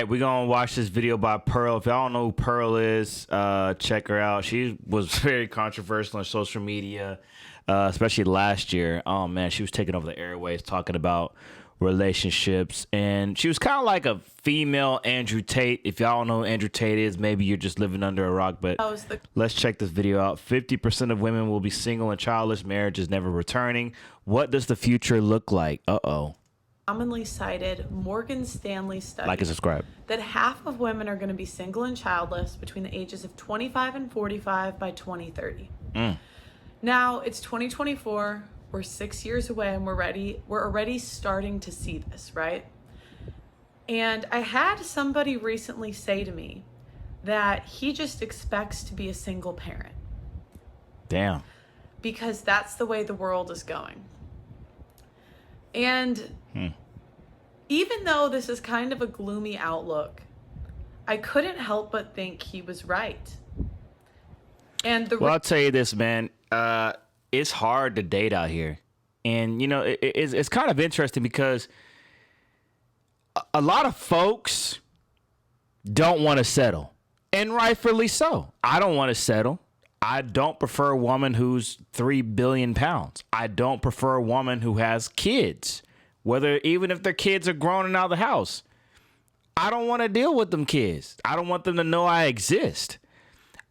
right, we're gonna watch this video by Pearl. If y'all don't know who Pearl is, check her out. She was very controversial on social media, especially last year. Oh man, she was taking over the airways talking about relationships, and she was kind of like a female Andrew Tate. If y'all don't know who Andrew Tate is, maybe you're just living under a rock, but let's check this video out. 50% of women will be single and childless. Marriage is never returning. What does the future look like? Commonly cited Morgan Stanley study. Like and subscribe. That half of women are going to be single and childless between the ages of 25 and 45 by 2030. Now, it's 2024. We're 6 years away and we're already starting to see this, right? And I had somebody recently say to me that he just expects to be a single parent. Damn. Because that's the way the world is going. And even though this is kind of a gloomy outlook, I couldn't help but think he was right. And I'll tell you this, man. It's hard to date out here. And, you know, it's kind of interesting because a lot of folks don't want to settle. And rightfully so. I don't want to settle. I don't prefer a woman who's 3 billion pounds. I don't prefer a woman who has kids, even if their kids are grown and out of the house. I don't want to deal with them kids. I don't want them to know I exist.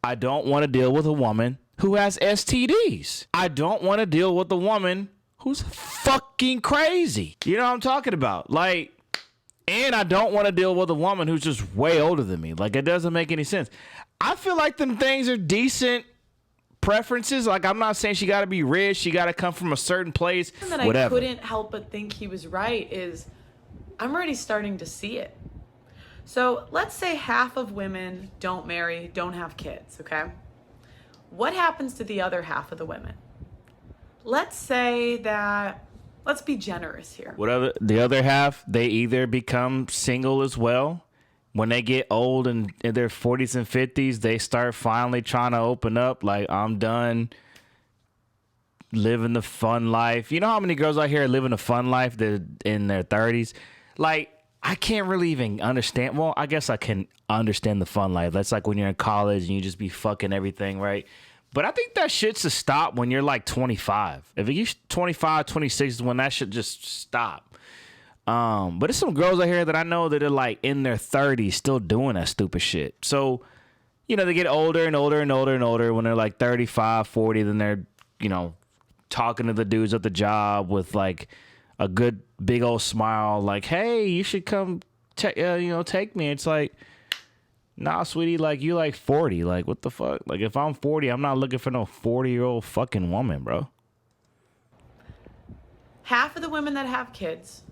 I don't want to deal with a woman who has STDs. I don't want to deal with a woman who's fucking crazy. You know what I'm talking about? Like, and I don't want to deal with a woman who's just way older than me. Like, it doesn't make any sense. I feel like them things are decent preferences. Like, I'm not saying she got to be rich. She got to come from a certain place. That whatever. I couldn't help but think he was right is I'm already starting to see it. So let's say half of women don't marry, don't have kids, okay? What happens to the other half of the women? Let's say that, let's be generous here. The other half, they either become single as well. When they get old and in their 40s and 50s, they start finally trying to open up. Like, I'm done living the fun life. You know how many girls out here are living a fun life that in their 30s? Like, I can't really even understand. Well, I guess I can understand the fun life. That's like when you're in college and you just be fucking everything, right? But I think that shit's to stop when you're like 25. If you're 25, 26 is when that should just stop. But there's some girls out here that I know that are like in their 30s still doing that stupid shit. So, you know, they get older and older and older and older. When they're like 35, 40, then they're, you know, talking to the dudes at the job with like a good big old smile, like, hey, you should come, take me. It's like, nah, sweetie, like, you like 40. Like, what the fuck? Like, if I'm 40, I'm not looking for no 40-year-old fucking woman, bro. Half of the women that have kids,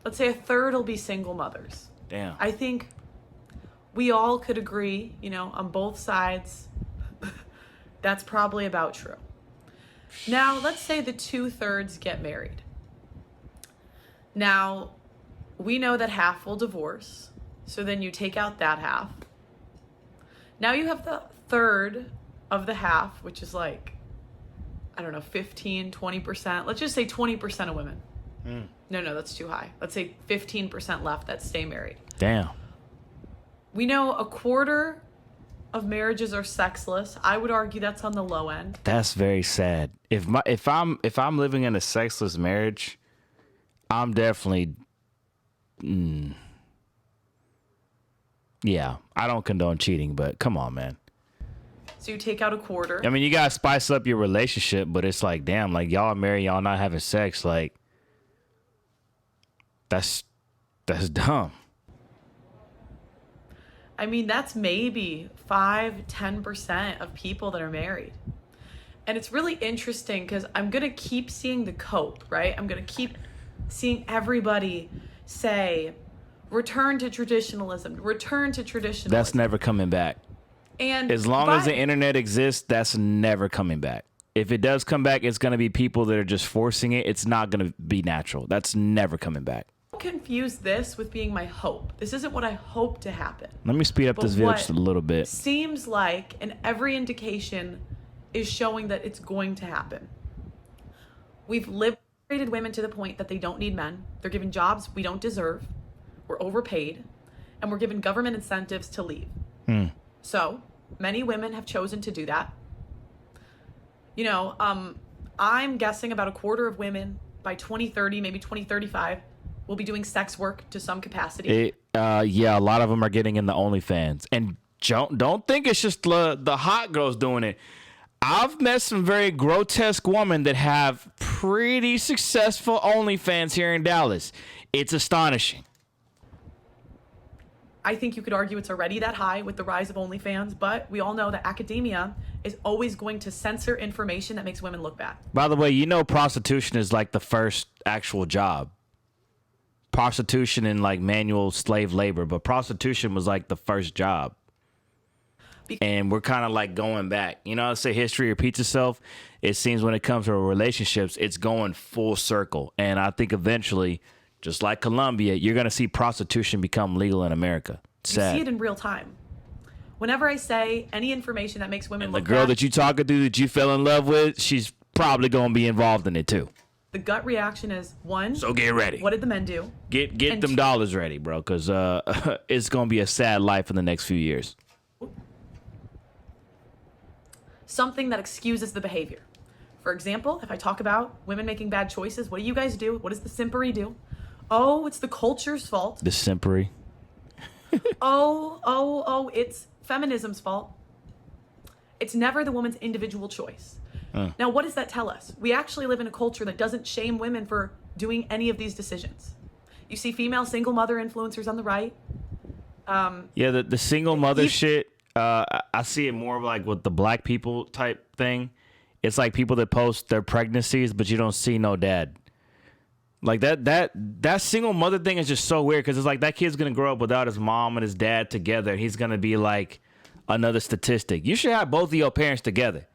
let's say a third will be single mothers. Damn. I think we all could agree, you know, on both sides, that's probably about true. Now, let's say the 2/3 get married. Now, we know that half will divorce. So then you take out that half. Now you have the third of the half, which is like, I don't know, 15, 20%. Let's just say 20% of women. No, that's too high. Let's say 15% left that stay married. Damn. We know a quarter of marriages are sexless. I would argue that's on the low end. That's very sad. If I'm living in a sexless marriage, I'm definitely yeah, I don't condone cheating, but come on, man. So you take out a quarter. I mean, you gotta spice up your relationship, but it's like, damn, like, y'all are married, y'all not having sex, like, that's dumb. I mean, that's maybe 5-10% of people that are married. And it's really interesting because I'm going to keep seeing the cope, right? I'm going to keep seeing everybody say, return to traditionalism, return to traditionalism. That's never coming back. And as long as the internet exists, that's never coming back. If it does come back, it's going to be people that are just forcing it. It's not going to be natural. That's never coming back. Confuse this with being my hope. This isn't what I hope to happen. Let me speed up this video just a little bit. Seems like, and every indication is showing that it's going to happen. We've liberated women to the point that they don't need men. They're given jobs we don't deserve. We're overpaid. and were given government incentives to leave. So many women have chosen to do that. You know, I'm guessing about a quarter of women by 2030, maybe 2035, will be doing sex work to some capacity. Yeah, a lot of them are getting in the OnlyFans. And don't think it's just the hot girls doing it. I've met some very grotesque women that have pretty successful OnlyFans here in Dallas. It's astonishing. I think you could argue it's already that high with the rise of OnlyFans, but we all know that academia is always going to censor information that makes women look bad. By the way, you know prostitution is like the first actual job. Prostitution and like manual slave labor, but prostitution was like the first job. And we're kind of like going back. You know, I say history repeats itself. It seems when it comes to relationships, it's going full circle. And I think eventually, just like Colombia, you're going to see prostitution become legal in America. Sad. You see it in real time. Whenever I say any information that makes women And look the girl bad, that you talking to that you fell in love with, she's probably going to be involved in it too. the gut reaction is, one, So get ready. what did the men do? Get And them dollars ready, bro, because it's going to be a sad life in the next few years. Something that excuses the behavior. For example, if I talk about women making bad choices, what do you guys do? What does the simpery do? Oh, it's the culture's fault. The simpery. It's feminism's fault. It's never the woman's individual choice. Now, what does that tell us? We actually live in a culture that doesn't shame women for doing any of these decisions. You see female single mother influencers on the right. Yeah, the single mother shit, I see it more like with the black people type thing. It's like people that post their pregnancies, but you don't see no dad. Like that single mother thing is just so weird because it's like that kid's going to grow up without his mom and his dad together. And he's going to be like another statistic. You should have both of your parents together.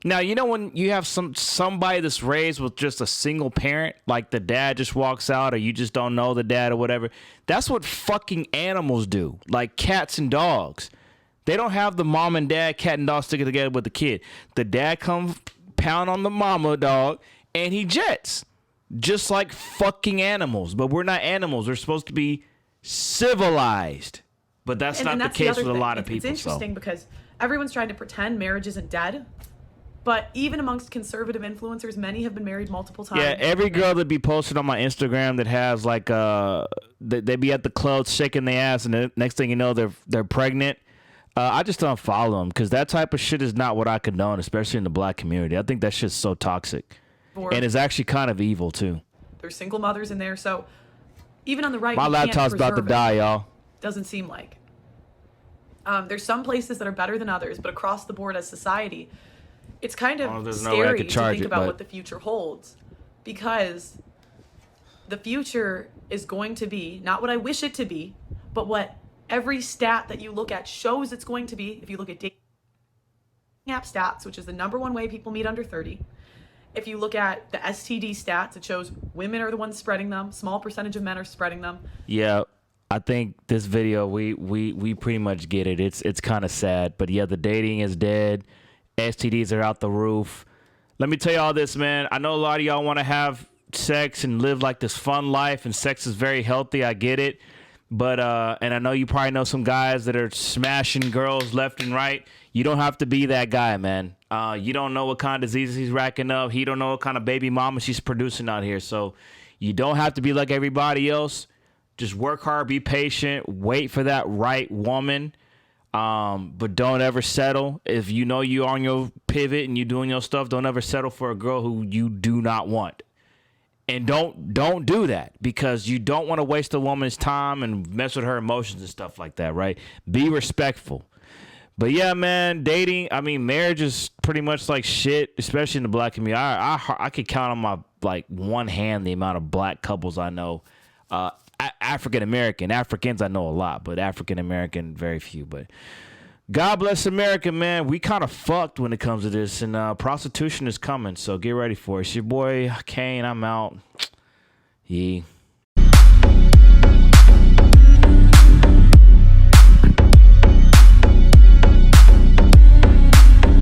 Now, you know when you have somebody that's raised with just a single parent, like the dad just walks out or you just don't know the dad or whatever. That's what fucking animals do, like cats and dogs. They don't have the mom and dad, cat and dog sticking together with the kid. The dad comes pound on the mama dog and he jets. Just like fucking animals. But we're not animals. We're supposed to be civilized. But that's not the case with a lot of people. It's interesting because everyone's trying to pretend marriage isn't dead. But even amongst conservative influencers, many have been married multiple times. Yeah, every girl that be posted on my Instagram that has like they be at the club shaking their ass, and the next thing you know they're pregnant. I just don't follow them because that type of shit is not what I condone, especially in the black community. I think that shit's so toxic, and it's actually kind of evil too. There's single mothers in there, so even on the right, my laptop's about to die, y'all. Doesn't seem like. There's some places that are better than others, but across the board as society, it's kind of scary to think about what the future holds, because the future is going to be not what I wish it to be, but what every stat that you look at shows it's going to be. If you look at dating app stats, which is the number one way people meet under 30, if you look at the STD stats, it shows women are the ones spreading them. Small percentage of men are spreading them. Yeah, I think this video, we pretty much get it. It's kind of sad, but yeah, the dating is dead. STDs are out the roof. Let me tell you all this, man. I know a lot of y'all want to have sex and live like this fun life, and sex is very healthy. I get it. But, and I know you probably know some guys that are smashing girls left and right. You don't have to be that guy, man. You don't know what kind of diseases he's racking up. He don't know what kind of baby mama she's producing out here. So you don't have to be like everybody else. Just work hard, be patient, wait for that right woman. But don't ever settle. If you know you're on your pivot and you're doing your stuff, don't ever settle for a girl who you do not want. And don't do that, because you don't want to waste a woman's time and mess with her emotions and stuff like that, right? Be respectful. But yeah, man, dating, I mean, marriage is pretty much like shit, especially in the black community. I could count on my like one hand the amount of black couples I know. African American, Africans I know a lot, but African American very few. But God bless America, man. We kind of fucked when it comes to this, and prostitution is coming, so get ready for it. It's your boy Kane. I'm out. Yeah.